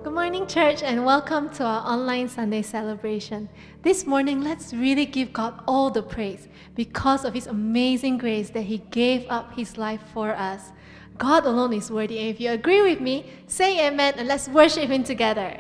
Good morning, church, and welcome to our online Sunday celebration. This morning, let's really give God all the praise because of His amazing grace that He gave up His life for us. God alone is worthy, and if you agree with me, say amen and let's worship Him together.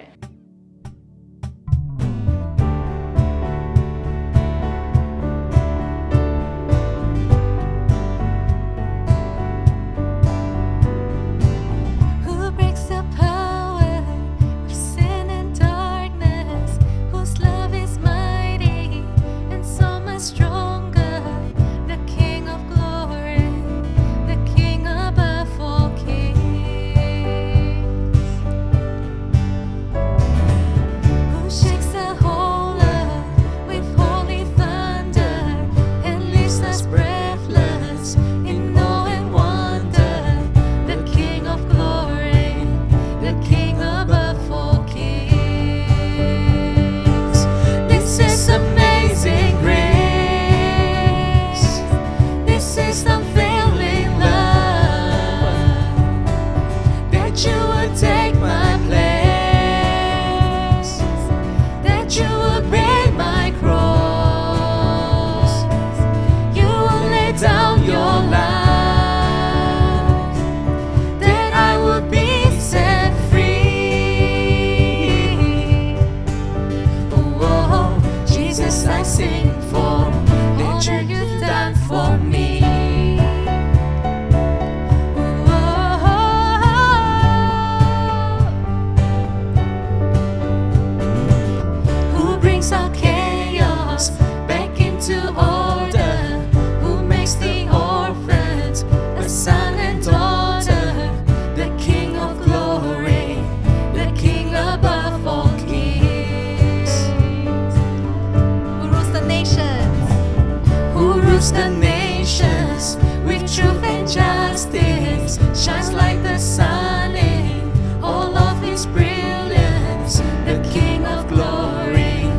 The nations with truth and justice shines like the sun in all of His brilliance. The King of glory,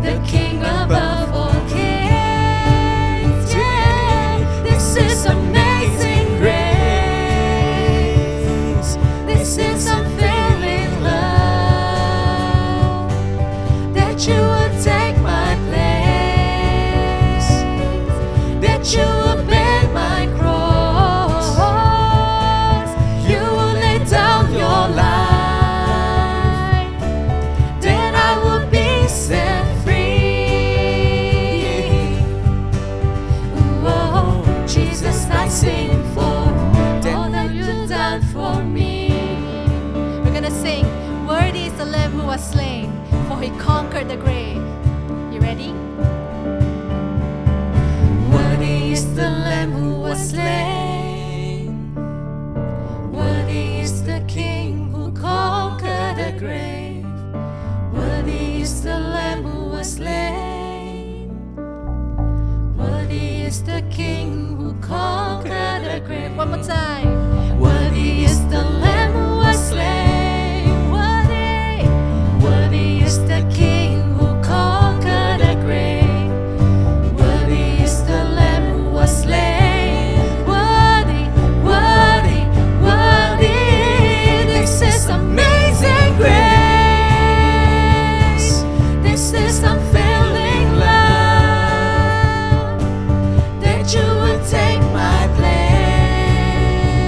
the King above all kings. Yeah, this is amazing grace. This is unfailing love that you would take my place. You will bear my cross. You will lay down your life. Then I will be set free. Oh, Jesus, I sing for all that you've done for me. We're gonna sing, "Worthy is the Lamb who was slain, for He conquered the grave." You ready? Is the Lamb who was slain. Worthy is the King who conquered the grave. Worthy is the Lamb who was slain. Worthy is the King who conquered the grave. One more time. Worthy is the Lamb who was slain. Worthy, worthy is the King who conquered the grave. Slain, worthy, worthy, worthy. This is amazing grace. This is unfailing love that you would take my place.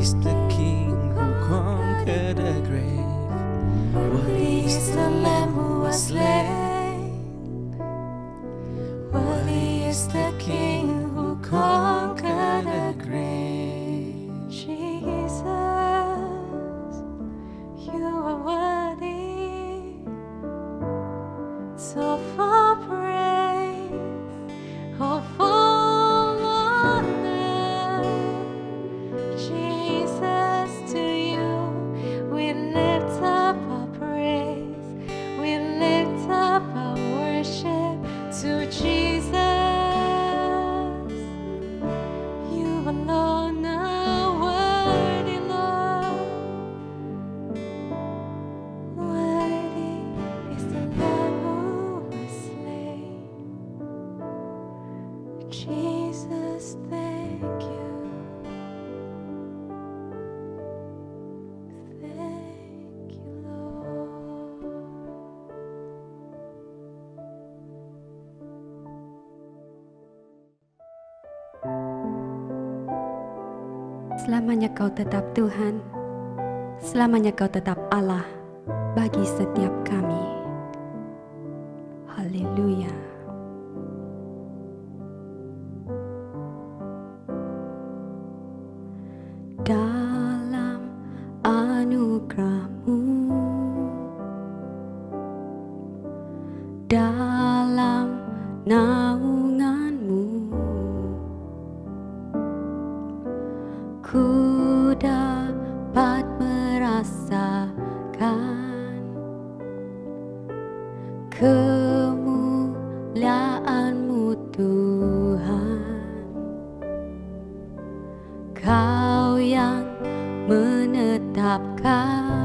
is the King who conquered the grave. Worthy is the Lamb who was slain. Worthy is the King who conquered the grave. Jesus, you are worthy, so for praise, oh for honor. Jesus, to you we lift up our praise, we lift up our worship to Jesus. You alone are worthy, Lord. Worthy is the Lamb who was slain. Jesus, thank you. Thank you, Lord. Selamanya Kau tetap Tuhan, selamanya Kau tetap Allah bagi setiap kami. Haleluya. Dalam anugerah-Mu, dalam naungan-Mu, ku dapat merasakan kemuliaan-Mu Tuhan. Kau yang menetapkan,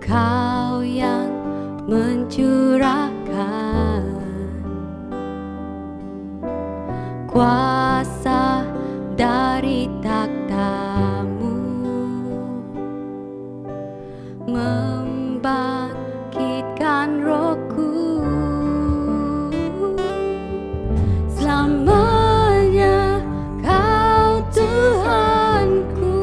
Kau yang mencurahkan kuasa dari takhta-Mu, membangkitkan rohku. Selamanya Kau Tuhanku,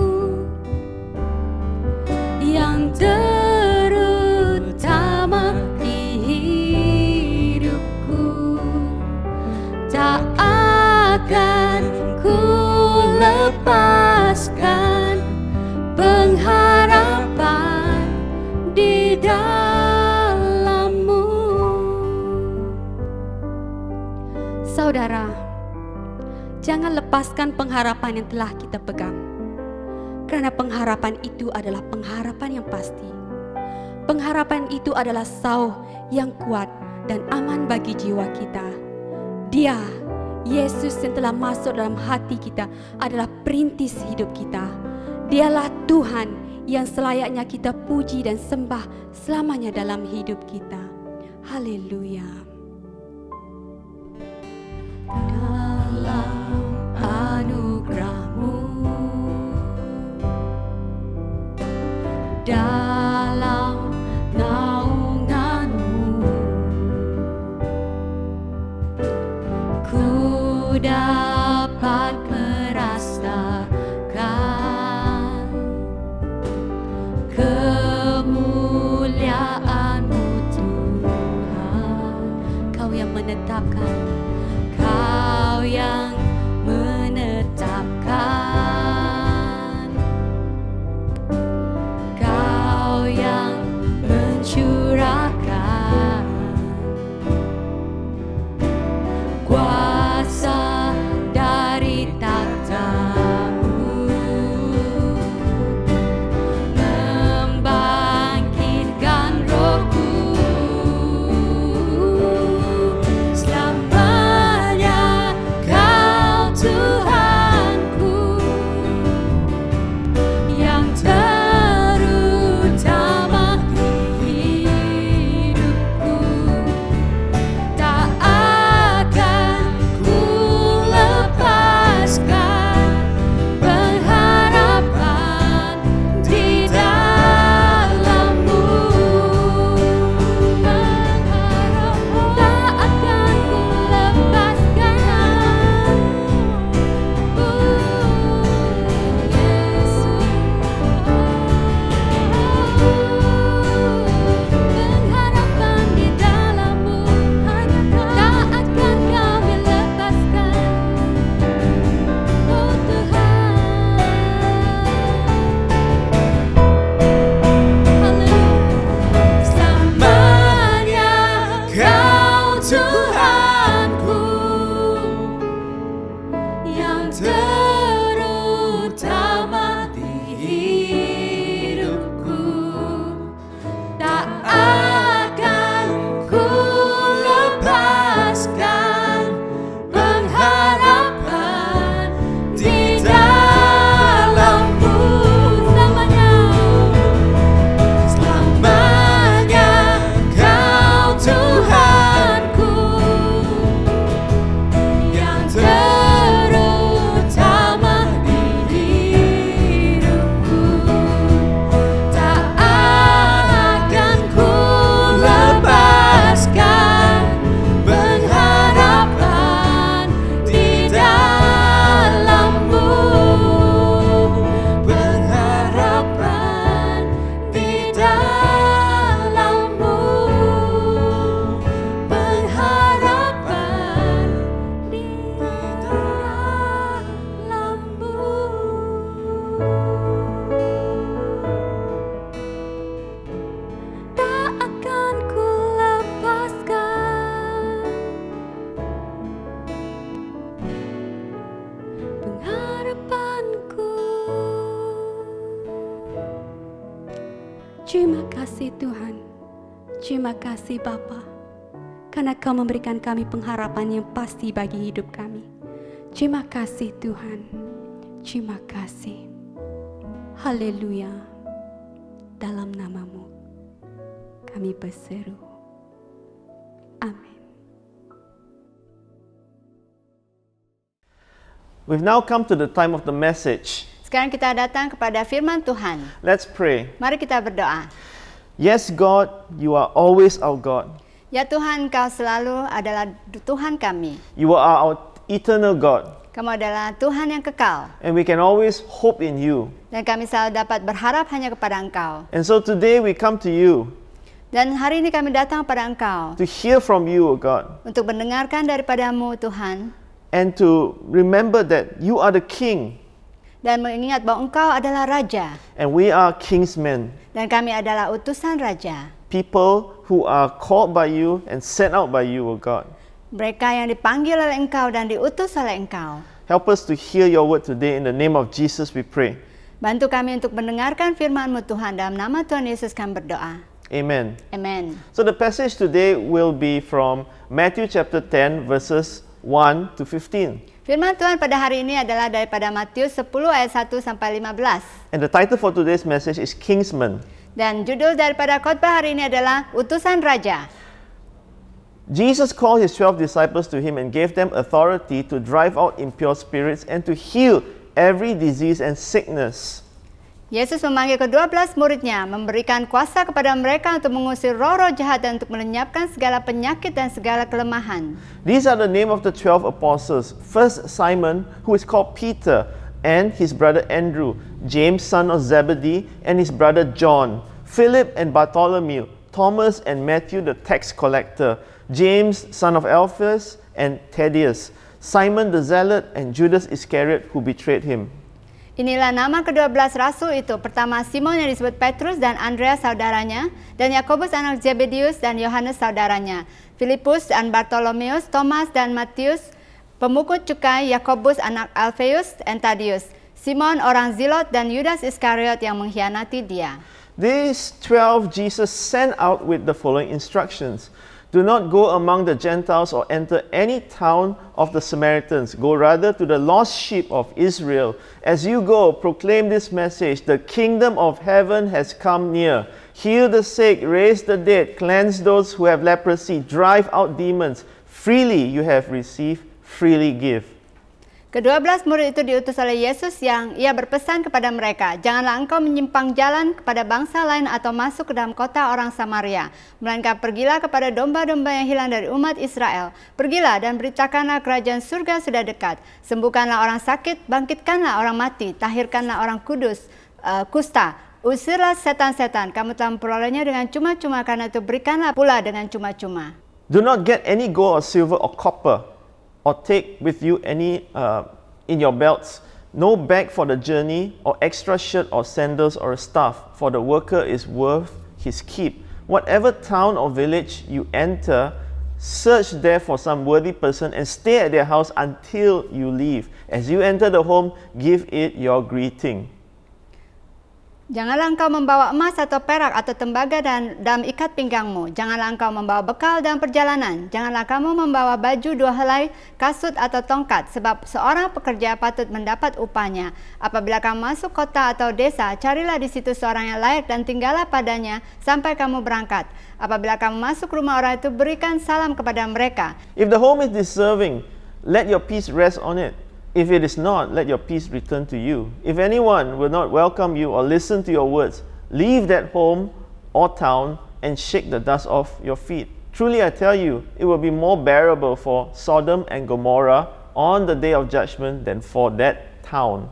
yang terutama di hidupku. Tak akan ku lepaskan pengharapan di dalam-Mu. Saudara, jangan lepaskan pengharapan yang telah kita pegang, karena pengharapan itu adalah pengharapan yang pasti. Pengharapan itu adalah sauh yang kuat dan aman bagi jiwa kita. Dia, Yesus yang telah masuk dalam hati kita, adalah perintis hidup kita. Dialah Tuhan yang selayaknya kita puji dan sembah selamanya dalam hidup kita. Haleluya. Dalam anugerah-Mu, dalam naungan-Mu, ku dapat merasakan kemuliaan-Mu Tuhan. Kau yang menetapkan, Kau yang menetapkan, Kau yang mencurahkan kuasa dari takhta-Mu, Terima kasih Tuhan. Terima kasih Bapa, karena Kau memberikan kami pengharapan yang pasti bagi hidup kami. Terima kasih Tuhan. Terima kasih. Haleluya. Dalam nama-Mu kami berseru. Amin. We've now come to the time of the message. Sekarang kita datang kepada firman Tuhan. Let's pray. Mari kita berdoa. Yes, God, you are always our God. Ya Tuhan, Kau selalu adalah Tuhan kami. You are our eternal God. Kamu adalah Tuhan yang kekal. And we can always hope in you. Dan kami selalu dapat berharap hanya kepada Engkau. And so today we come to you Dan hari ini kami datang kepada Engkau to hear from you, O God, untuk mendengarkan daripada-Mu Tuhan, and to remember that you are the King dan mengingat bahwa Engkau adalah Raja and we are King's men, dan kami adalah utusan Raja. people who are called by you and sent out by you, O God. Mereka yang dipanggil oleh Engkau dan diutus oleh Engkau. Help us to hear your word today. In the name of Jesus we pray. Bantu kami untuk mendengarkan firman-Mu Tuhan. Dalam nama Tuhan Yesus kami berdoa. Amen. Amen. So the passage today will be from Matthew chapter 10 verses 1 to 15. Firman Tuhan pada hari ini adalah daripada Matius 10 ayat 1 sampai 15. And the title for today's message is Kingsman. Dan judul daripada khotbah hari ini adalah Utusan Raja. Jesus called his 12 disciples to him and gave them authority to drive out impure spirits and to heal every disease and sickness. Yesus memanggil ke-12 muridnya, memberikan kuasa kepada mereka untuk mengusir roh-roh jahat dan untuk melenyapkan segala penyakit dan segala kelemahan. These are the name of the 12 apostles. First, Simon, who is called Peter, and his brother Andrew, James, son of Zebedee, and his brother John, Philip and Bartholomew, Thomas and Matthew, the tax collector, James, son of Alphaeus, and Thaddeus, Simon the Zealot, and Judas Iscariot, who betrayed him. Inilah nama ke-12 rasul itu. Pertama Simon yang disebut Petrus dan Andreas saudaranya, dan Yakobus anak Zebedius dan Yohanes saudaranya, Filipus dan Bartolomeus, Thomas dan Matius, pemukut cukai, Yakobus anak Alphaeus dan Thaddeus, Simon orang Zilot dan Yudas Iskariot yang mengkhianati dia. These 12 Jesus sent out with the following instructions. Do not go among the Gentiles or enter any town of the Samaritans. Go rather to the lost sheep of Israel. As you go, proclaim this message. The kingdom of heaven has come near. Heal the sick, raise the dead, cleanse those who have leprosy, drive out demons. Freely you have received, freely give. Ke-12 murid itu diutus oleh Yesus yang ia berpesan kepada mereka, janganlah engkau menyimpang jalan kepada bangsa lain atau masuk ke dalam kota orang Samaria, melainkan pergilah kepada domba-domba yang hilang dari umat Israel. Pergilah dan beritakanlah kerajaan surga sudah dekat. Sembuhkanlah orang sakit, bangkitkanlah orang mati, tahirkanlah orang kusta. Usirlah setan-setan, kamu telah memperolehnya dengan cuma-cuma, karena itu berikanlah pula dengan cuma-cuma. Do not get any gold or silver or copper, or take with you any in your belts, no bag for the journey, or extra shirt or sandals or a staff, for the worker is worth his keep. Whatever town or village you enter, search there for some worthy person and stay at their house until you leave. As you enter the home, give it your greeting. Janganlah engkau membawa emas atau perak atau tembaga dalam ikat pinggangmu. Janganlah engkau membawa bekal dalam perjalanan. Janganlah kamu membawa baju 2 helai, kasut atau tongkat, sebab seorang pekerja patut mendapat upahnya. Apabila kamu masuk kota atau desa, carilah di situ seorang yang layak dan tinggallah padanya sampai kamu berangkat. Apabila kamu masuk rumah orang itu, berikan salam kepada mereka. If the home is deserving, let your peace rest on it. If it is not, let your peace return to you. If anyone will not welcome you or listen to your words, leave that home or town and shake the dust off your feet. Truly I tell you, it will be more bearable for Sodom and Gomorrah on the day of judgment than for that town.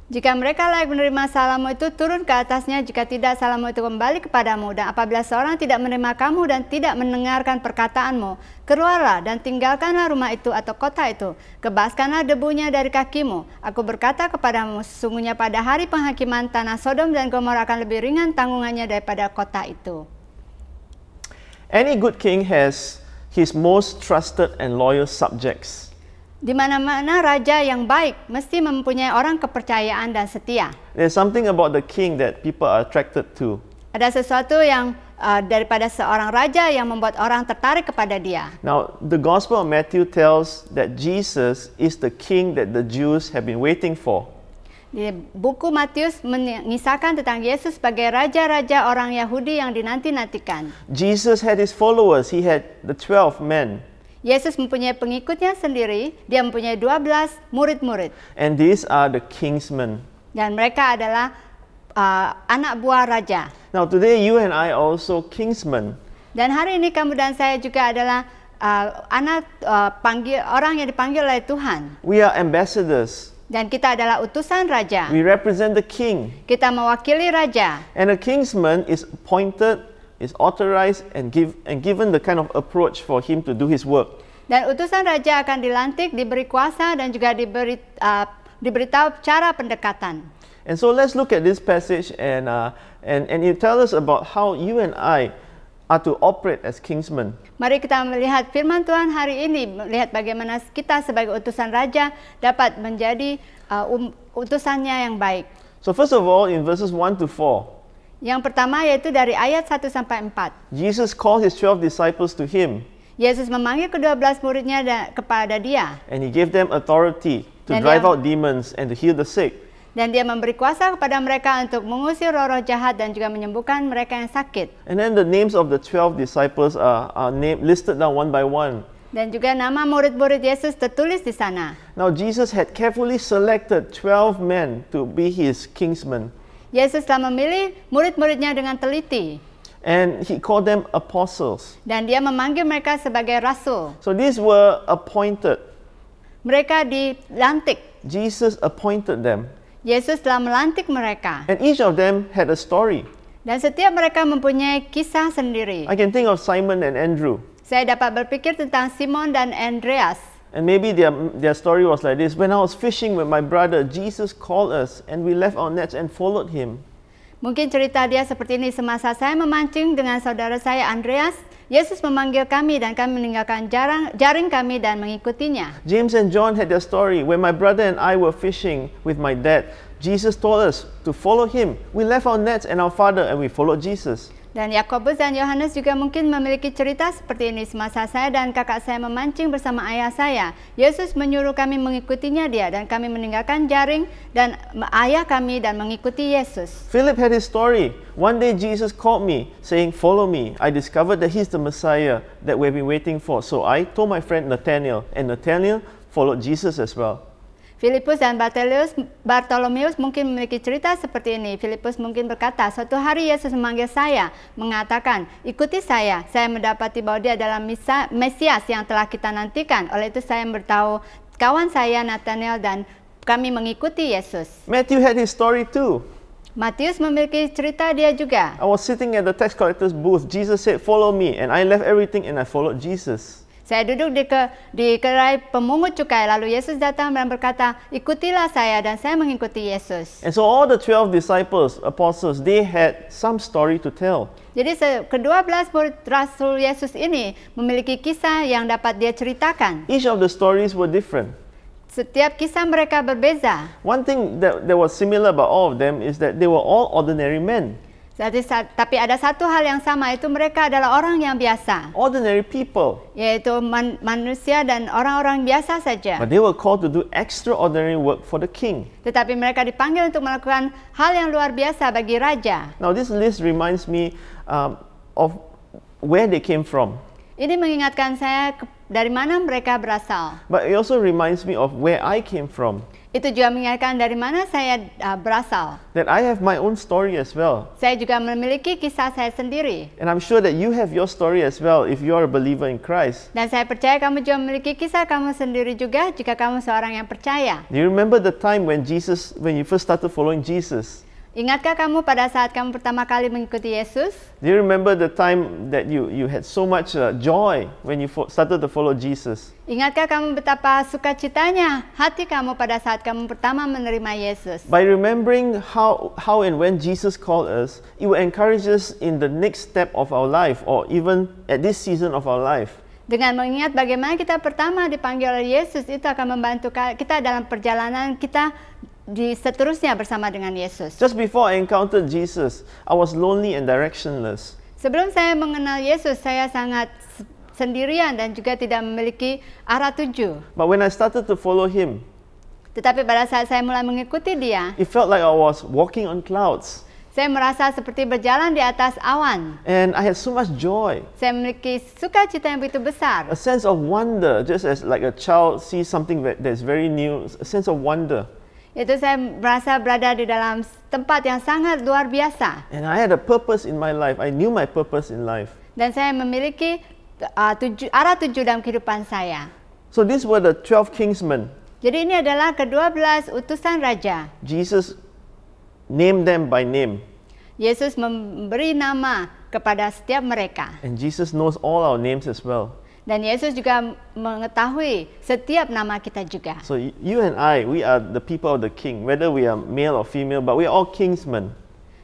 Jika mereka layak menerima salammu itu, turun ke atasnya. Jika tidak, salammu itu kembali kepadamu. Dan apabila seorang tidak menerima kamu dan tidak mendengarkan perkataanmu, keluarlah dan tinggalkanlah rumah itu atau kota itu. Kebaskanlah debunya dari kakimu. Aku berkata kepadamu, sesungguhnya pada hari penghakiman tanah Sodom dan Gomorrah akan lebih ringan tanggungannya daripada kota itu. Any good king has his most trusted and loyal subjects. Di mana-mana raja yang baik mesti mempunyai orang kepercayaan dan setia. There's something about the king that people are attracted to. Ada sesuatu yang daripada seorang raja yang membuat orang tertarik kepada dia. Now, the Gospel of Matthew tells that Jesus is the king that the Jews have been waiting for. Di buku Matius mengisahkan tentang Yesus sebagai raja-raja orang Yahudi yang dinanti-nantikan. Jesus had his followers. He had the 12 men. Yesus mempunyai pengikutnya sendiri, dia mempunyai 12 murid-murid. And these are the kingsmen. Dan mereka adalah anak buah raja. Now, today you and I are also kingsmen. Dan hari ini kamu dan saya juga adalah orang yang dipanggil oleh Tuhan. We are ambassadors. Dan kita adalah utusan raja. We represent the king. Kita mewakili raja. And a kingsman is appointed, is authorized, and given the kind of approach for him to do his work. Dan utusan raja akan dilantik, diberi kuasa, dan juga diberitahu cara pendekatan. And so let's look at this passage and it tells us about how you and I are to operate as kingsmen. Mari kita melihat firman Tuhan hari ini, melihat bagaimana kita sebagai utusan raja dapat menjadi utusannya yang baik. So first of all, in verses 1 to 4, yang pertama yaitu dari ayat 1 sampai 4. Jesus called his 12 disciples to him. Yesus memanggil ke-12 muridnya kepada dia. And he gave them authority to Dan drive out demons and to heal the sick. Dan dia memberi kuasa kepada mereka untuk mengusir roh-roh jahat dan juga menyembuhkan mereka yang sakit. And then the names of the 12 disciples are listed down one by one. Dan juga nama murid-murid Yesus tertulis di sana. Now Jesus had carefully selected 12 men to be his kingsmen. Yesus telah memilih murid-muridnya dengan teliti. And he called them apostles. Dan dia memanggil mereka sebagai rasul. So these were appointed. Mereka dilantik. Jesus appointed them. Yesus telah melantik mereka. And each of them had a story. Dan setiap mereka mempunyai kisah sendiri. I can think of Simon and Andrew. Saya dapat berpikir tentang Simon dan Andreas. And maybe their story was like this. When I was fishing with my brother, Jesus called us and we left our nets and followed him. Mungkin cerita dia seperti ini. Semasa saya memancing dengan saudara saya Andreas, Yesus memanggil kami dan kami meninggalkan jaring kami dan mengikutinya. James and John had their story. When my brother and I were fishing with my dad, Jesus told us to follow him. We left our nets and our father and we followed Jesus. Dan Yakobus dan Yohanes juga mungkin memiliki cerita seperti ini. Semasa saya dan kakak saya memancing bersama ayah saya, Yesus menyuruh kami mengikutinya dia dan kami meninggalkan jaring dan ayah kami dan mengikuti Yesus. Philip had his story. One day Jesus called me saying, "Follow me." I discovered that he's the Messiah that we've been waiting for. So I told my friend Nathaniel, and Nathaniel followed Jesus as well. Filipus dan Bartolomeus mungkin memiliki cerita seperti ini. Filipus mungkin berkata, suatu hari Yesus memanggil saya, mengatakan, ikuti saya mendapati bahwa dia adalah Mesias yang telah kita nantikan. Oleh itu saya beritahu kawan saya Nathaniel dan kami mengikuti Yesus. Matthew had his story too. Matius memiliki cerita dia juga. I was sitting at the tax collector's booth. Jesus said, "Follow me," and I left everything and I followed Jesus. Saya duduk di gerai pemungut cukai, lalu Yesus datang dan berkata, ikutilah saya, dan saya mengikuti Yesus. And so all the 12 disciples, apostles, they had some story to tell. Jadi ke-12 murid Rasul Yesus ini memiliki kisah yang dapat dia ceritakan. Each of the stories were different. Setiap kisah mereka berbeza. One thing that was similar about all of them is that they were all ordinary men. Tapi ada satu hal yang sama, itu mereka adalah orang yang biasa. Ordinary people. Yaitu manusia dan orang-orang biasa saja. But they were called to do extraordinary work for the king. Tetapi mereka dipanggil untuk melakukan hal yang luar biasa bagi raja. Now this list reminds me of where they came from. Ini mengingatkan saya dari mana mereka berasal. But it also reminds me of where I came from. Itu juga mengingatkan dari mana saya berasal. That I have my own story as well. Saya juga memiliki kisah saya sendiri. And I'm sure that you have your story as well if you are a believer in Christ. Dan saya percaya kamu juga memiliki kisah kamu sendiri juga jika kamu seorang yang percaya. Do you remember the time when you first started following Jesus? Ingatkah kamu pada saat kamu pertama kali mengikuti Yesus? Do you remember the time that you had so much joy when you started to follow Jesus? Ingatkah kamu betapa sukacitanya hati kamu pada saat kamu pertama menerima Yesus? By remembering how and when Jesus called us, it will encourage us in the next step of our life or even at this season of our life. Dengan mengingat bagaimana kita pertama dipanggil oleh Yesus, itu akan membantu kita dalam perjalanan kita seterusnya bersama dengan Yesus. Just before I encountered Jesus, I was lonely and directionless. Sebelum saya mengenal Yesus, saya sangat sendirian dan juga tidak memiliki arah tuju. But when I started to follow Him, Tetapi pada saat saya mulai mengikuti Dia, it felt like I was walking on clouds. saya merasa seperti berjalan di atas awan. And I had so much joy, Saya memiliki sukacita yang begitu besar. a sense of wonder, just as like a child sees something that's very new, a sense of wonder. Itu saya merasa berada di dalam tempat yang sangat luar biasa. And I had a purpose in my life. I knew my purpose in life. Dan saya memiliki arah tuju dalam kehidupan saya. So these were the 12 kingsmen. Jadi ini adalah ke-12 utusan raja. Jesus named them by name. Yesus memberi nama kepada setiap mereka. And Jesus knows all our names as well. Dan Yesus juga mengetahui setiap nama kita juga. So you and I, we are the people of the king, whether we are male or female, but we are all kingsmen.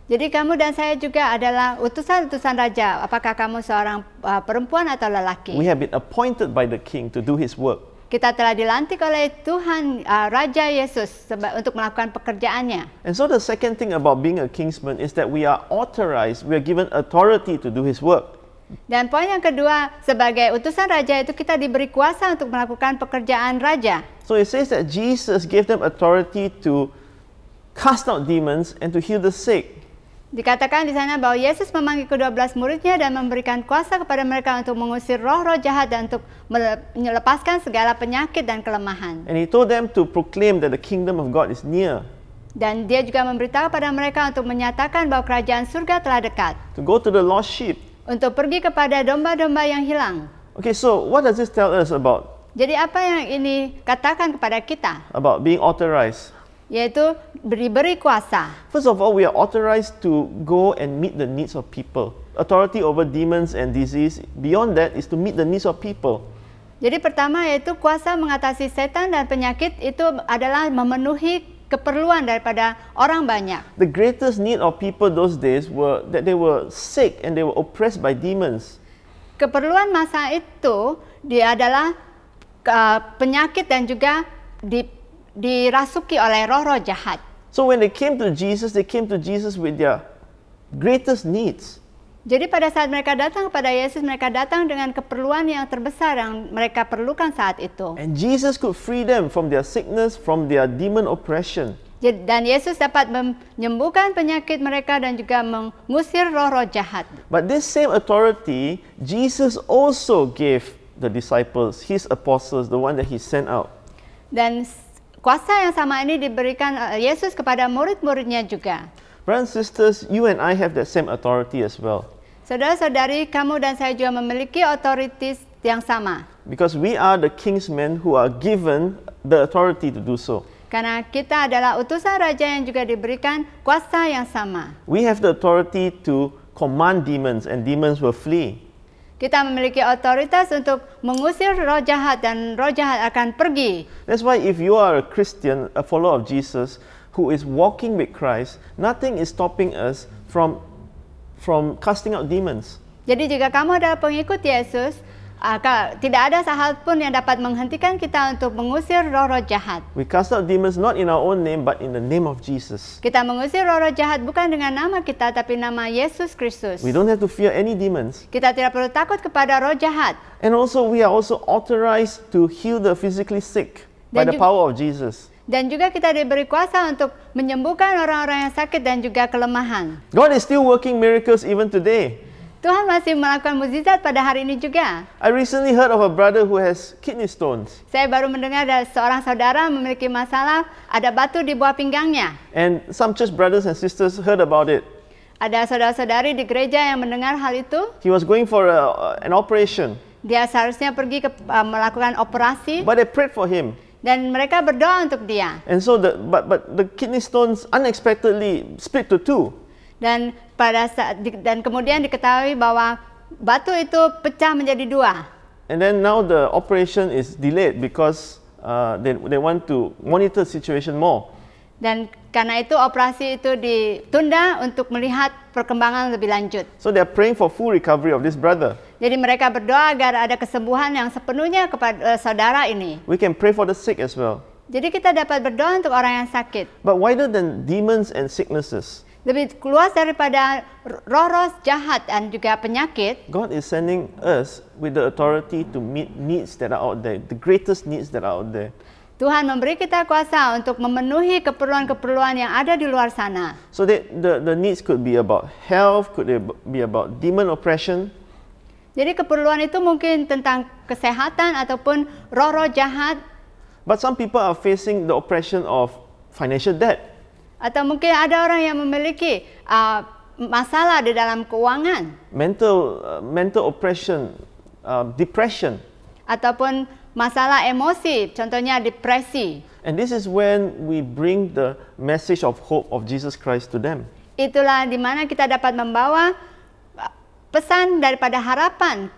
Jadi kamu dan saya juga adalah utusan-utusan raja. Apakah kamu seorang perempuan atau lelaki? We have been appointed by the king to do his work. Kita telah dilantik oleh Tuhan Raja Yesus untuk melakukan pekerjaannya. And so the second thing about being a kingsman is that we are authorized, we are given authority to do his work. Dan poin yang kedua, sebagai utusan raja itu kita diberi kuasa untuk melakukan pekerjaan raja. So it says that Jesus gave them authority to cast out demons and to heal the sick. Dikatakan di sana bahwa Yesus memanggil ke-12 muridnya dan memberikan kuasa kepada mereka untuk mengusir roh-roh jahat dan untuk melepaskan segala penyakit dan kelemahan. And he told them to proclaim that the kingdom of God is near. Dan dia juga memberitahu pada mereka untuk menyatakan bahwa kerajaan surga telah dekat. To go to the lost sheep. Untuk pergi kepada domba-domba yang hilang. Okay, so what does this tell us about? Jadi apa yang ini katakan kepada kita? About being authorized. Yaitu diberi kuasa. First of all, we are authorized to go and meet the needs of people. Authority over demons and disease, beyond that is to meet the needs of people. Jadi pertama yaitu kuasa mengatasi setan dan penyakit itu adalah memenuhi keperluan daripada orang banyak. The greatest need of people those days were that they were sick and they were oppressed by demons. Keperluan masa itu dia adalah penyakit dan juga dirasuki oleh roh-roh jahat. So when they came to Jesus with their greatest needs. Jadi pada saat mereka datang kepada Yesus, mereka datang dengan keperluan yang terbesar yang mereka perlukan saat itu. And Jesus could free them from their sickness, from their demon oppression. Dan Yesus dapat menyembuhkan penyakit mereka dan juga mengusir roh-roh jahat. But this same authority, Jesus also gave the disciples, his apostles, the one that he sent out. Dan kuasa yang sama ini diberikan Yesus kepada murid-muridnya juga. Brothers and sisters, you and I have that same authority as well. Saudara-saudari, kamu dan saya juga memiliki otoritas yang sama. Because we are the kingsmen who are given the authority to do so. Karena kita adalah utusan raja yang juga diberikan kuasa yang sama. We have the authority to command demons and demons will flee. Kita memiliki otoritas untuk mengusir roh jahat dan roh jahat akan pergi. That's why if you are a Christian, a follower of Jesus, who is walking with Christ, nothing is stopping us from casting out demons. Jadi jika kamu adalah pengikut Yesus, tidak ada hal pun yang dapat menghentikan kita untuk mengusir roh-roh jahat. We cast out demons not in our own name, but in the name of Jesus. Kita mengusir roh-roh jahat bukan dengan nama kita, tapi nama Yesus Kristus. We don't have to fear any demons. Kita tidak perlu takut kepada roh jahat. And also we are also authorized to heal the physically sick by the power of Jesus. Dan juga kita diberi kuasa untuk menyembuhkan orang-orang yang sakit dan juga kelemahan. God is still working miracles even today. Tuhan masih melakukan mukjizat pada hari ini juga. I recently heard of a brother who has kidney stones. Saya baru mendengar dari seorang saudara memiliki masalah ada batu di bawah pinggangnya. And some church brothers and sisters heard about it. Ada saudara-saudari di gereja yang mendengar hal itu. He was going for an operation. Dia seharusnya pergi melakukan operasi. But they prayed for him. Dan mereka berdoa untuk dia. And so but the kidney stones unexpectedly split to two. Dan kemudian diketahui bahwa batu itu pecah menjadi dua. And then now the operation is delayed because they want to monitor the situation more. Dan karena itu operasi itu ditunda untuk melihat perkembangan lebih lanjut. So they are praying for full recovery of this brother. Jadi mereka berdoa agar ada kesembuhan yang sepenuhnya kepada saudara ini. We can pray for the sick as well. Jadi kita dapat berdoa untuk orang yang sakit. But wider than demons and sicknesses, Lebih luas daripada roh-roh jahat dan juga penyakit, God is sending us with the authority to meet needs that are out there, the greatest needs that are out there. Tuhan memberi kita kuasa untuk memenuhi keperluan-keperluan yang ada di luar sana. So that the needs could be about health, could be about demon oppression. Jadi keperluan itu mungkin tentang kesehatan ataupun roh-roh jahat, But some people are facing the oppression of financial debt. atau mungkin ada orang yang memiliki masalah di dalam keuangan, Mental oppression, depression. ataupun masalah emosi, contohnya depresi. And this is when we bring the message of hope of Jesus Christ to them. Itulah di mana kita dapat membawa pesan daripada harapan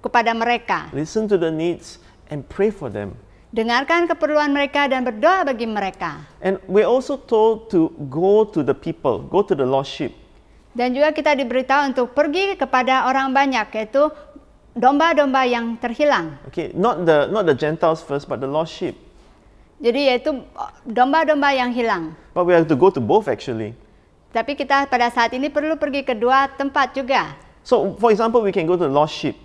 kepada mereka. Listen to the needs and pray for them. Dengarkan keperluan mereka dan berdoa bagi mereka. And we're also told to go to the people, go to the lost sheep. Dan juga kita diberitahu untuk pergi kepada orang banyak, yaitu domba-domba yang terhilang. Okay, not the Gentiles first, but the lost sheep. Jadi yaitu domba-domba yang hilang. But we have to go to both actually. Tapi kita pada saat ini perlu pergi ke dua tempat juga. So, for example, we can go to the lost sheep.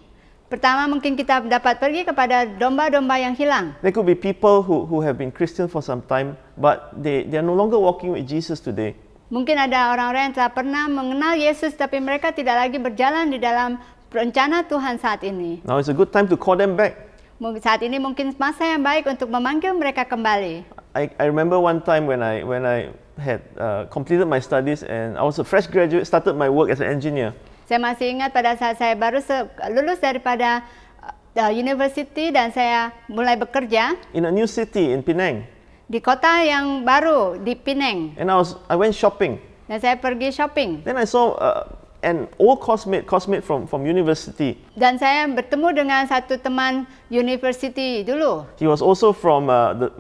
Pertama, mungkin kita dapat pergi kepada domba-domba yang hilang. There could be people who have been Christian for some time, but they are no longer walking with Jesus today. Mungkin ada orang-orang yang telah pernah mengenal Yesus, tapi mereka tidak lagi berjalan di dalam rencana Tuhan saat ini. Now it's a good time to call them back. Saat ini mungkin masa yang baik untuk memanggil mereka kembali. I remember one time when I had completed my studies and I was a fresh graduate, started my work as an engineer. Saya masih ingat pada saat saya baru lulus daripada university dan saya mulai bekerja In a new city in Penang. di kota yang baru di Penang. And I went shopping. Dan saya pergi shopping. Then I saw an old classmate from university. Dan saya bertemu dengan satu teman university dulu. He was also from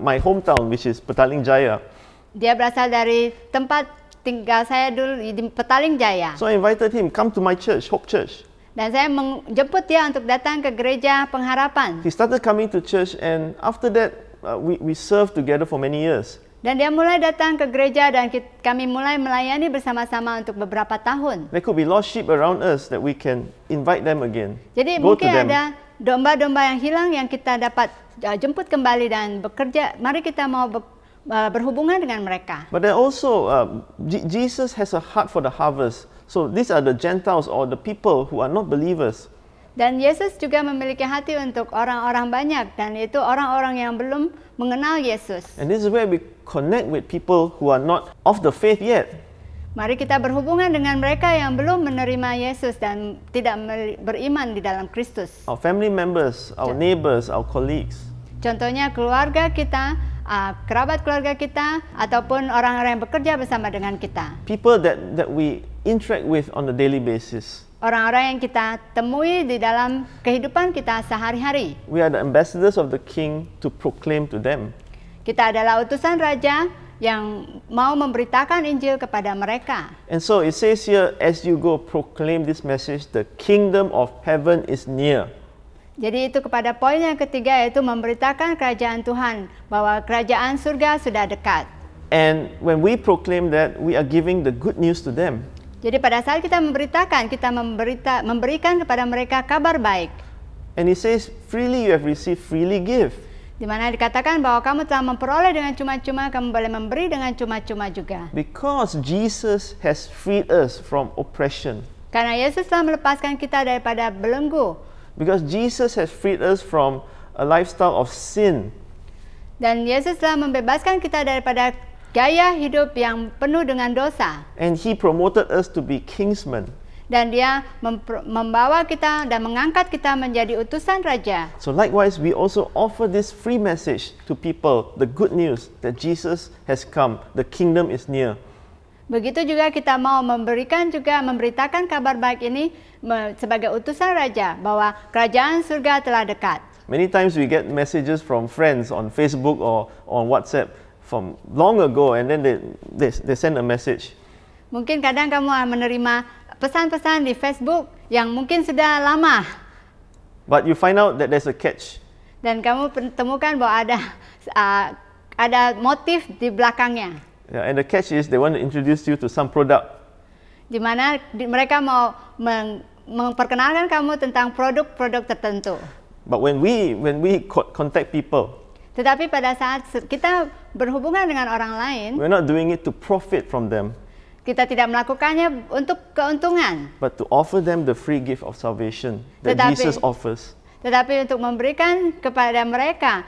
my hometown, which is Petaling Jaya. Dia berasal dari tempat tinggal saya dulu di Petaling Jaya. So I invited him, come to my church, Hope Church. Dan saya menjemput dia untuk datang ke gereja Pengharapan. He started coming to church, and after that, we served together for many years. Dan dia mulai datang ke gereja dan kami mulai melayani bersama-sama untuk beberapa tahun. There could be lost sheep around us that we can invite them again. Jadi Go mungkin to them. ada domba-domba yang hilang yang kita dapat jemput kembali dan bekerja. Mari kita mau berhubungan dengan mereka. But then also, Jesus has a heart for the harvest. So these are the Gentiles or the people who are not believers. Dan Yesus juga memiliki hati untuk orang-orang banyak, dan itu orang-orang yang belum mengenal Yesus. And this is where we connect with people who are not of the faith yet. Mari kita berhubungan dengan mereka yang belum menerima Yesus dan tidak beriman di dalam Kristus. Our family members, our neighbors, our colleagues. Contohnya keluarga kita, kerabat keluarga kita, ataupun orang-orang yang bekerja bersama dengan kita. People that we interact with on a daily basis. Orang-orang yang kita temui di dalam kehidupan kita sehari-hari. We are the ambassadors of the King to proclaim to them. Kita adalah utusan Raja yang mau memberitakan Injil kepada mereka. And so it says here, as you go proclaim this message, the kingdom of heaven is near. Jadi itu kepada poin yang ketiga, yaitu memberitakan kerajaan Tuhan, bahwa kerajaan surga sudah dekat. And when we proclaim that, we are giving the good news to them. Jadi pada saat kita memberitakan, kita memberikan kepada mereka kabar baik. And it says, freely you have received, freely give. Di mana dikatakan bahwa kamu telah memperoleh dengan cuma-cuma, kamu boleh memberi dengan cuma-cuma juga. Because Jesus has freed us from oppression. Karena Yesus telah melepaskan kita daripada belenggu. Because Jesus has freed us from a lifestyle of sin. Dan Yesus telah membebaskan kita daripada gaya hidup yang penuh dengan dosa. And He promoted us to be kingsmen. Dan dia membawa kita dan mengangkat kita menjadi utusan Raja. So likewise, we also offer this free message to people, the good news that Jesus has come, the kingdom is near. Begitu juga kita mau memberitakan kabar baik ini sebagai utusan Raja, bahwa kerajaan surga telah dekat. Many times we get messages from friends on Facebook or on WhatsApp from long ago, and then they send a message. Mungkin kadang kamu menerima pesan-pesan di Facebook yang mungkin sudah lama. But you find out that there's a catch. Dan kamu temukan bahwa ada ada motif di belakangnya. Yeah, and the catch is they want to introduce you to some product. Di mana mereka mau memperkenalkan kamu tentang produk-produk tertentu. But when we contact people, Tetapi pada saat kita berhubungan dengan orang lain, we're not doing it to profit from them, kita tidak melakukannya untuk keuntungan, but to offer them the free gift of salvation that Tetapi- Jesus offers. tetapi untuk memberikan kepada mereka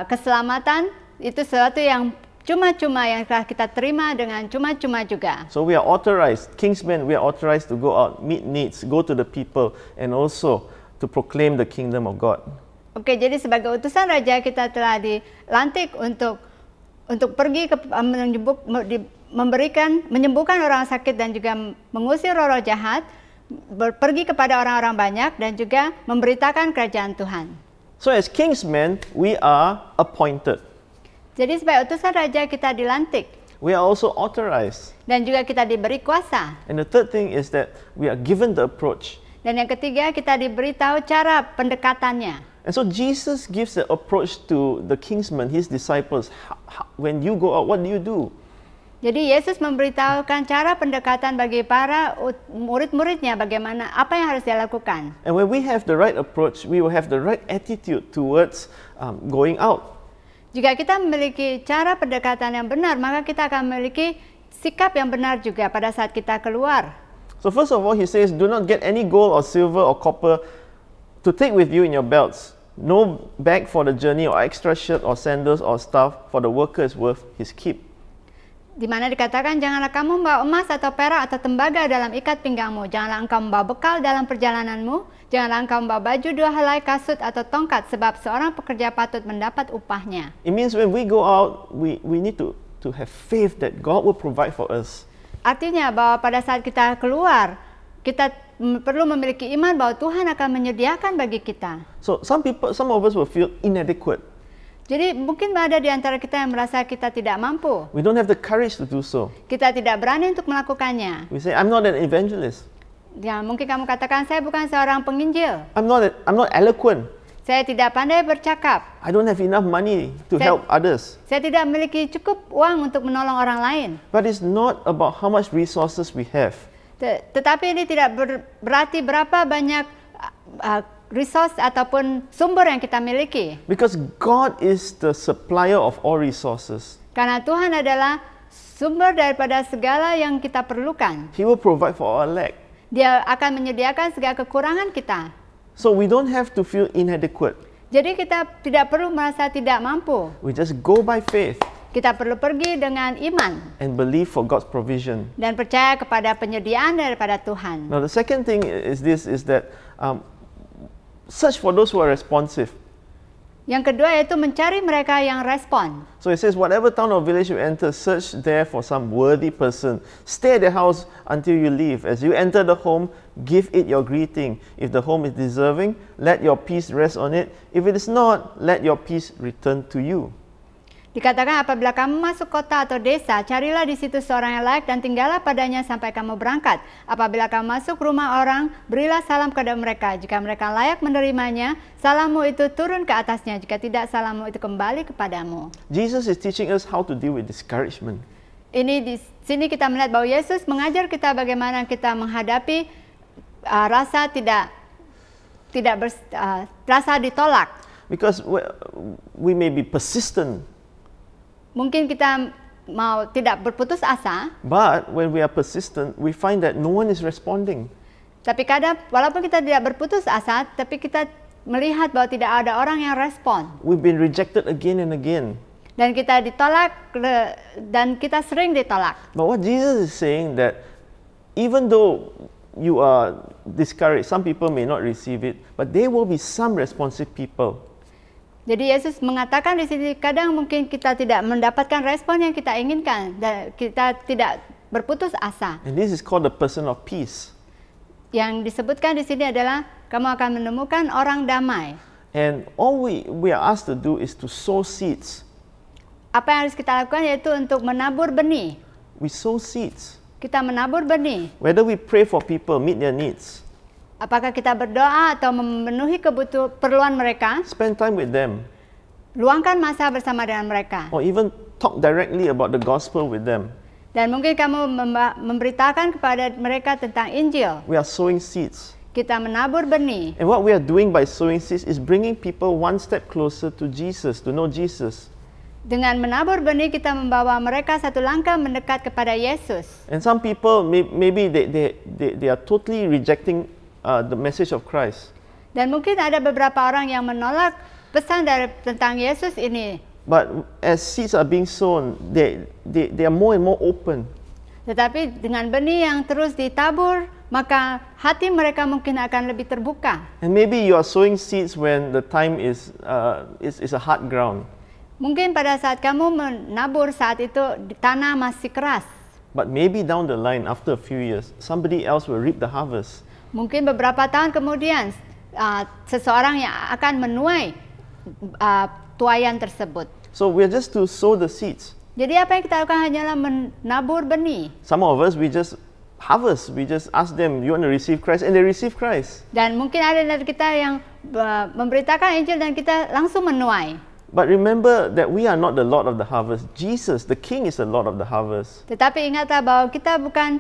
keselamatan. Itu sesuatu yang cuma-cuma yang telah kita terima dengan cuma-cuma juga. So we are authorized, Kingsmen, we are authorized to go out, meet needs, go to the people, and also to proclaim the kingdom of God. Oke, jadi sebagai utusan raja kita telah dilantik untuk pergi ke menyembuhkan orang sakit dan juga mengusir roh-roh jahat, pergi kepada orang-orang banyak dan juga memberitakan kerajaan Tuhan. So as Kingsmen, we are appointed. Jadi sebagai utusan raja kita dilantik We are also authorized. dan juga kita diberi kuasa. And the third thing is that we are given the approach. Dan yang ketiga kita diberitahu cara pendekatannya. And so Jesus gives the approach to the Kingsmen, his disciples. When you go out, what do? Jadi Yesus memberitahukan cara pendekatan bagi para murid-muridnya bagaimana apa yang harus dia lakukan. And when we have the right approach, we will have the right attitude towards going out. Jika kita memiliki cara pendekatan yang benar, maka kita akan memiliki sikap yang benar juga pada saat kita keluar. So first of all, he says, do not get any gold or silver or copper to take with you in your belts. No bag for the journey or extra shirt or sandals or staff, for the worker is worth his keep. Di mana dikatakan, janganlah kamu membawa emas atau perak atau tembaga dalam ikat pinggangmu. Janganlah engkau membawa bekal dalam perjalananmu. Janganlah engkau membawa baju 2 helai, kasut atau tongkat, sebab seorang pekerja patut mendapat upahnya. It means when we go out, we need to have faith that God will provide for us. Artinya bahwa pada saat kita keluar, kita perlu memiliki iman bahwa Tuhan akan menyediakan bagi kita. So some of us will feel inadequate. Jadi mungkin ada di antara kita yang merasa kita tidak mampu. We don't have the courage to do so. Kita tidak berani untuk melakukannya. We say, I'm not an evangelist. Ya, mungkin kamu katakan, saya bukan seorang penginjil. I'm not eloquent. Saya tidak pandai bercakap. I don't have enough money to help others. Saya tidak memiliki cukup uang untuk menolong orang lain. But it's not about how much resources we have. Tetapi ini tidak berarti berapa banyak resource ataupun sumber yang kita miliki. Because God is the supplier of all resources. Karena Tuhan adalah sumber daripada segala yang kita perlukan. He will provide for our lack. Dia akan menyediakan segala kekurangan kita. So we don't have to feel inadequate. Jadi kita tidak perlu merasa tidak mampu. We just go by faith Kita perlu pergi dengan iman and believe for God's provision. dan percaya kepada penyediaan daripada Tuhan. Now the second thing is that search for those who are responsive. Yang kedua yaitu mencari mereka yang respon. So it says, whatever town or village you enter, search there for some worthy person. Stay at the house until you leave. As you enter the home, give it your greeting. If the home is deserving, let your peace rest on it. If it is not, let your peace return to you. Dikatakan apabila kamu masuk kota atau desa, carilah di situ seorang yang layak dan tinggallah padanya sampai kamu berangkat. Apabila kamu masuk rumah orang, berilah salam kepada mereka. Jika mereka layak menerimanya, salammu itu turun ke atasnya. Jika tidak, salammu itu kembali kepadamu. Jesus is teaching us how to deal with discouragement. Ini di sini kita melihat bahwa Yesus mengajar kita bagaimana kita menghadapi rasa rasa ditolak. Because we may be persistent. Mungkin kita mau tidak berputus asa, But when we are persistent, we find that no one is responding. tapi kadang walaupun kita tidak berputus asa, tapi kita melihat bahwa tidak ada orang yang respon. We've been rejected again and again. Dan kita ditolak dan kita sering ditolak. But what Jesus is saying that even though you are discouraged, some people may not receive it, but there will be some responsive people. Jadi Yesus mengatakan di sini kadang mungkin kita tidak mendapatkan respon yang kita inginkan dan kita tidak berputus asa. And this is called the person of peace. Yang disebutkan di sini adalah kamu akan menemukan orang damai. And all we are asked to do is to sow seeds. Apa yang harus kita lakukan yaitu untuk menabur benih. We sow seeds. Kita menabur benih. Whether we pray for people, meet their needs, Apakah kita berdoa atau memenuhi keperluan mereka, spend time with them, luangkan masa bersama dengan mereka. or even talk directly about the gospel with them. Dan mungkin kamu memberitakan kepada mereka tentang Injil. We are sowing seeds. Kita menabur benih. And what we are doing by sowing seeds is bringing people one step closer to Jesus, to know Jesus. Dengan menabur benih kita membawa mereka satu langkah mendekat kepada Yesus. And some people, maybe they are totally rejecting the message of Christ. Dan mungkin ada beberapa orang yang menolak pesan tentang Yesus ini. But as seeds are being sown, they are more and more open. Tetapi dengan benih yang terus ditabur, maka hati mereka mungkin akan lebih terbuka. And maybe you are sowing seeds when the time is a hard ground. Mungkin pada saat kamu menabur saat itu tanah masih keras. But maybe down the line, after a few years, somebody else will reap the harvest. Mungkin beberapa tahun kemudian seseorang yang akan menuai tuaian tersebut. So we are just to sow the seeds. Jadi apa yang kita lakukan hanyalah menabur benih. Some of us, we just harvest. We just ask them, you want to receive Christ? And they receive Christ. Dan mungkin ada dari kita yang memberitakan Injil dan kita langsung menuai. But remember that we are not the Lord of the harvest. Jesus, the King, is the Lord of the harvest. Tetapi ingatlah bahwa kita bukan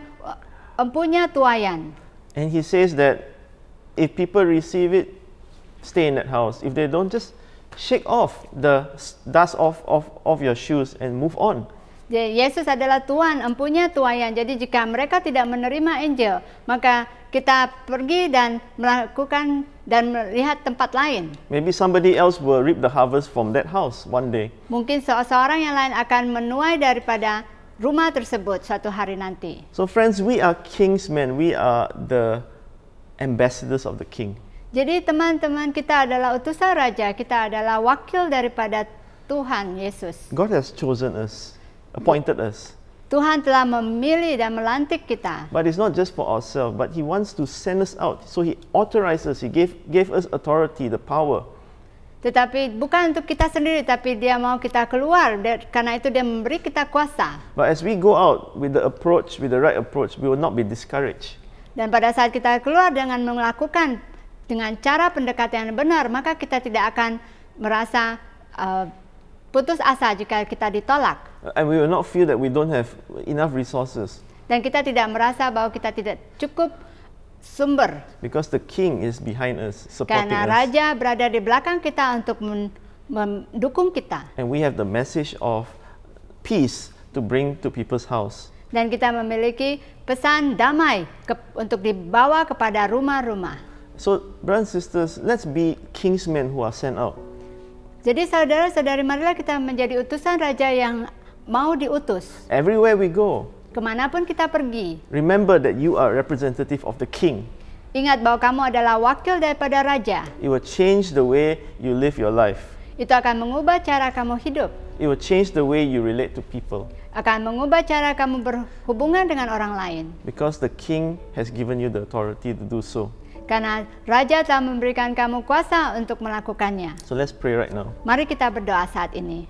empunya tuaian. And he says that if people receive it, stay in that house. If they don't, just shake off the dust of your shoes and move on. Jadi Yesus adalah Tuhan, empunya tuaian. Jadi jika mereka tidak menerima Injil, maka kita pergi dan melakukan dan melihat tempat lain. Maybe somebody else will reap the harvest from that house one day. Mungkin seorang yang lain akan menuai daripada rumah tersebut suatu hari nanti. So friends, we are kingsmen. We are the ambassadors of the King. Jadi teman-teman, kita adalah utusan raja, kita adalah wakil daripada Tuhan Yesus. God has chosen us, appointed us. Tuhan telah memilih dan melantik kita. But it's not just for ourselves, but He wants to send us out. So He authorized us, He gave us authority, the power. Tetapi bukan untuk kita sendiri, tapi Dia mau kita keluar. Karena itu Dia memberi kita kuasa. But as we go out with the approach, with the right approach, we will not be discouraged. Dan pada saat kita keluar dengan melakukan dengan cara pendekatan yang benar, maka kita tidak akan merasa putus asa jika kita ditolak. And we will not feel that we don't have enough resources. Dan kita tidak merasa bahwa kita tidak cukup sumber. Because the King is behind us, supporting Karena us. Raja berada di belakang kita untuk mendukung kita. And we have the message of peace to bring to people's house. Dan kita memiliki pesan damai untuk dibawa kepada rumah-rumah. So, brothers and sisters, let's be kingsmen who are sent out. Jadi saudara-saudari, marilah kita menjadi utusan raja yang mau diutus. Everywhere we go, Kemanapun kita pergi, remember that you are representative of the King. ingat bahwa kamu adalah wakil daripada raja. It will change the way you live your life. Itu akan mengubah cara kamu hidup. It will change the way you relate to people. Akan mengubah cara kamu berhubungan dengan orang lain. Because the King has given you the authority to do so. Karena Raja telah memberikan kamu kuasa untuk melakukannya. So let's pray right now. Mari kita berdoa saat ini.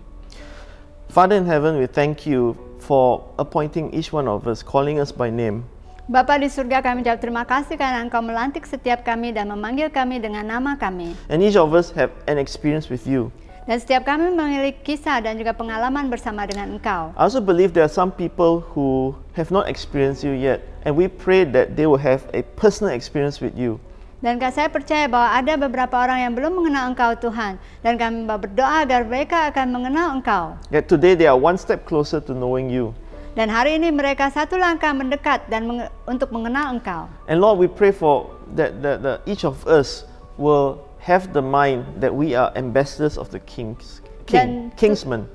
Father in heaven, we thank you for appointing each one of us, calling us by name. Bapa di surga, kami ucap terima kasih karena Engkau melantik setiap kami dan memanggil kami dengan nama kami. And each of us have an experience with you. Dan setiap kami memiliki kisah dan juga pengalaman bersama dengan Engkau. I also believe there are some people who have not experienced you yet, and we pray that they will have a personal experience with you. Dan saya percaya bahwa ada beberapa orang yang belum mengenal Engkau Tuhan. Dan kami berdoa agar mereka akan mengenal Engkau. That today they are one step closer to knowing you. Dan hari ini mereka satu langkah mendekat dan untuk mengenal Engkau. And Lord, we pray for that Dan each of us will have the mind that we are ambassadors of the Kingsmen.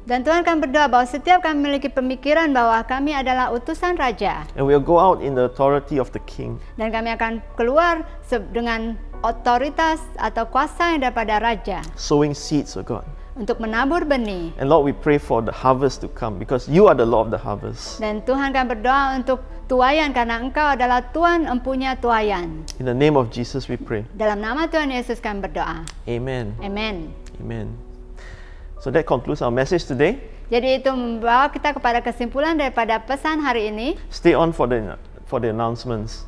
Dan Tuhan akan berdoa bahwa setiap kami memiliki pemikiran bahwa kami adalah utusan Raja. And we'll go out in the authority of the King. Dan kami akan keluar dengan otoritas atau kuasa yang daripada Raja. Sowing seeds, oh God. Untuk menabur benih. And Lord, we pray for the harvest to come because you are the Lord of the harvest. Dan Tuhan akan berdoa untuk tuaian karena Engkau adalah Tuhan empunya tuaian. In the name of Jesus we pray. Dalam nama Tuhan Yesus kami berdoa. Amen. Amen. Amen. So that concludes our message today. Jadi itu membawa kita kepada kesimpulan daripada pesan hari ini. Stay on for the announcements.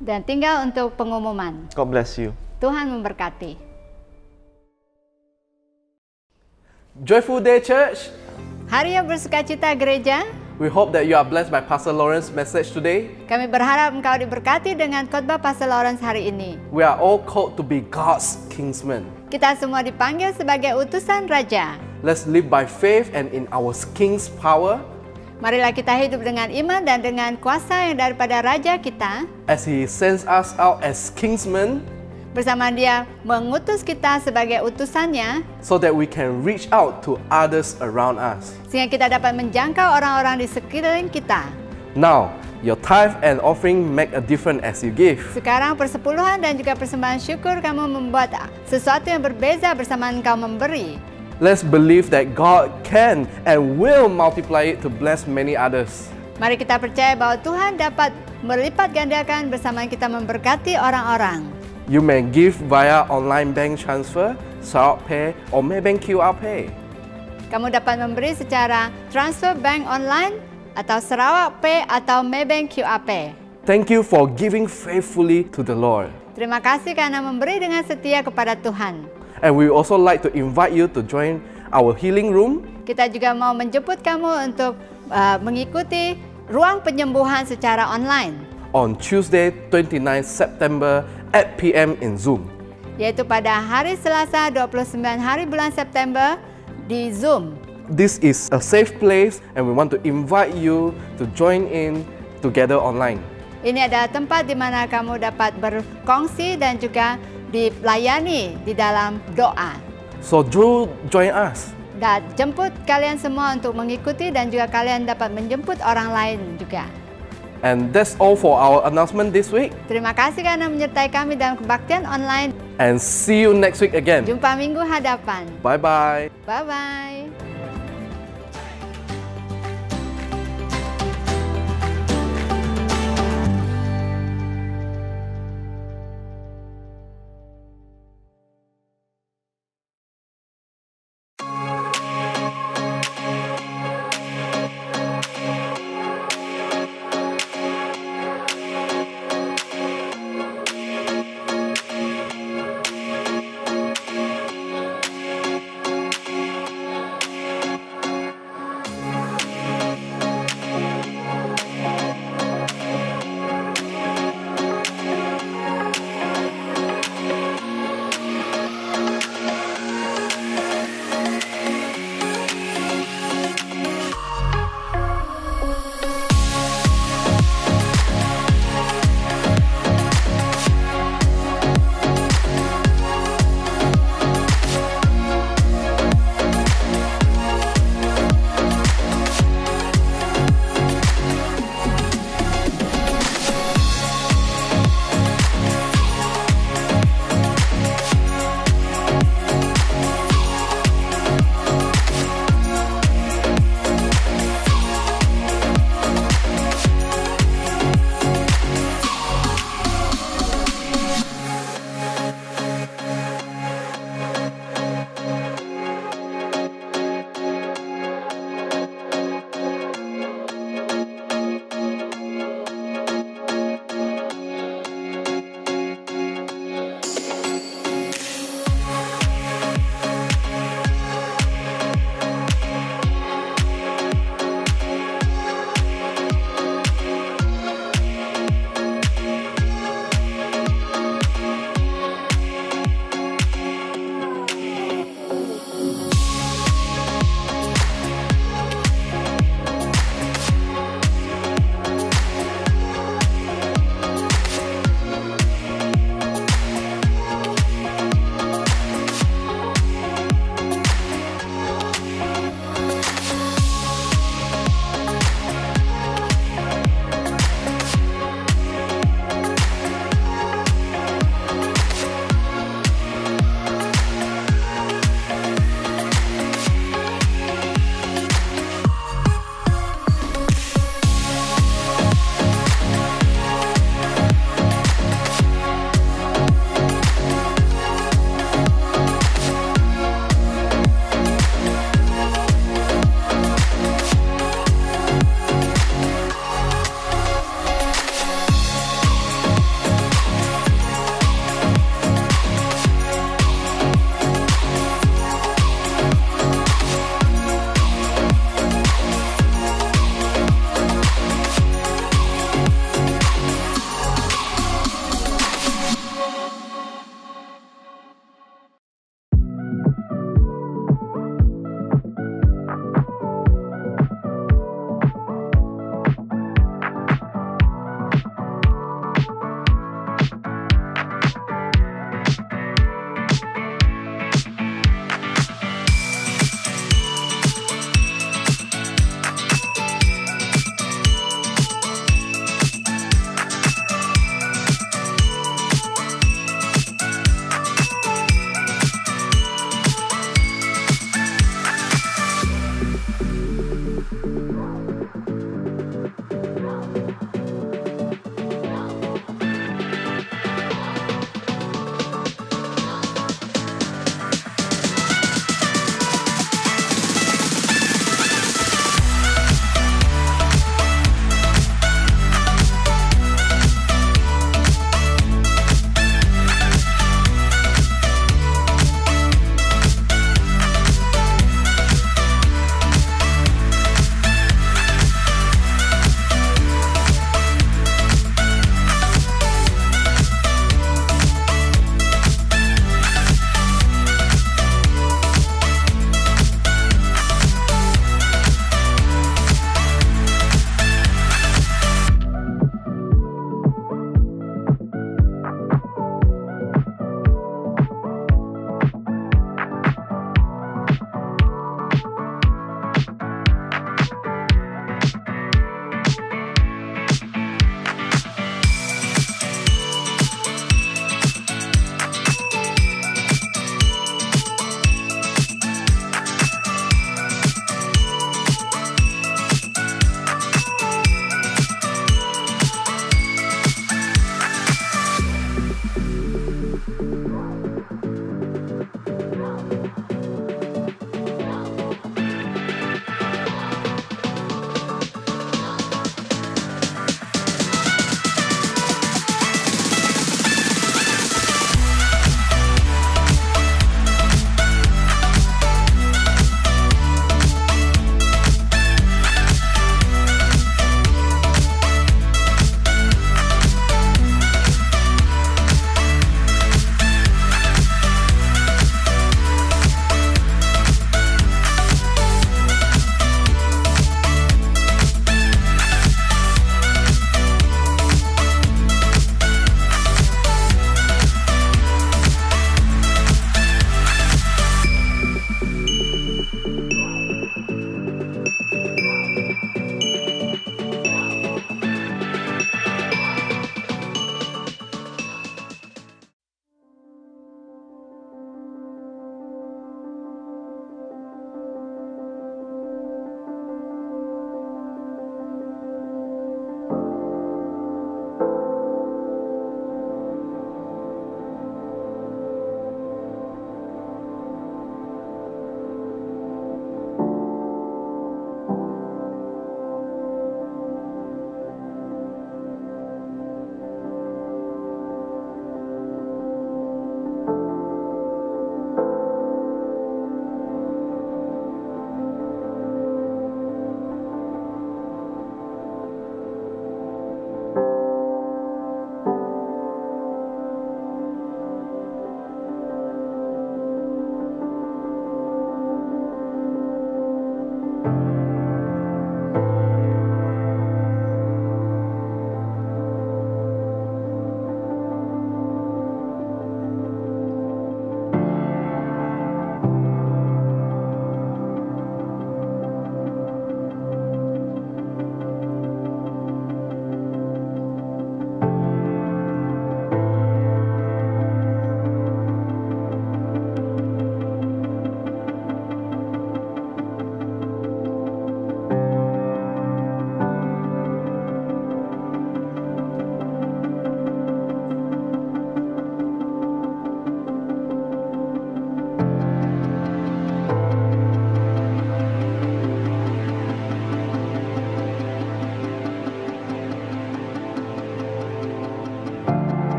Dan tinggal untuk pengumuman. God bless you. Tuhan memberkati. Joyful Day Church. Hari yang bersukacita gereja. We hope that you are blessed by Pastor Lawrence's message today. Kami berharap engkau diberkati dengan khotbah Pastor Lawrence hari ini. We are all called to be God's kingsmen. Kita semua dipanggil sebagai utusan raja. Let's live by faith and in our King's power. Marilah kita hidup dengan iman dan dengan kuasa yang daripada Raja kita. As He sends us out as kingsmen. Bersama Dia mengutus kita sebagai utusannya. So that we can reach out to others around us. Sehingga kita dapat menjangkau orang-orang di sekeliling kita. Now, your tithe and offering make a difference as you give. Sekarang persepuluhan dan juga persembahan syukur kamu membuat sesuatu yang berbeza bersama engkau memberi. Let's believe that God can and will multiply it to bless many others. Mari kita percaya bahwa Tuhan dapat melipat gandakan bersama kita memberkati orang-orang. You may give via online bank transfer, Sarawak Pay, or Maybank QR Pay. Kamu dapat memberi secara transfer bank online atau Sarawak Pay atau Maybank QR Pay. Thank you for giving faithfully to the Lord. Terima kasih karena memberi dengan setia kepada Tuhan. And we also like to invite you to join our healing room. Kita juga mau menjemput kamu untuk mengikuti ruang penyembuhan secara online. On Tuesday, 29 September at PM in Zoom. Yaitu pada hari Selasa 29 hari bulan September di Zoom. This is a safe place and we want to invite you to join in together online. Ini adalah tempat di mana kamu dapat berkongsi dan juga dilayani di dalam doa. So do join us. Dan jemput kalian semua untuk mengikuti dan juga kalian dapat menjemput orang lain juga. And that's all for our announcement this week. Terima kasih karena menyertai kami dalam kebaktian online. And see you next week again. Jumpa minggu hadapan. Bye-bye. Bye-bye.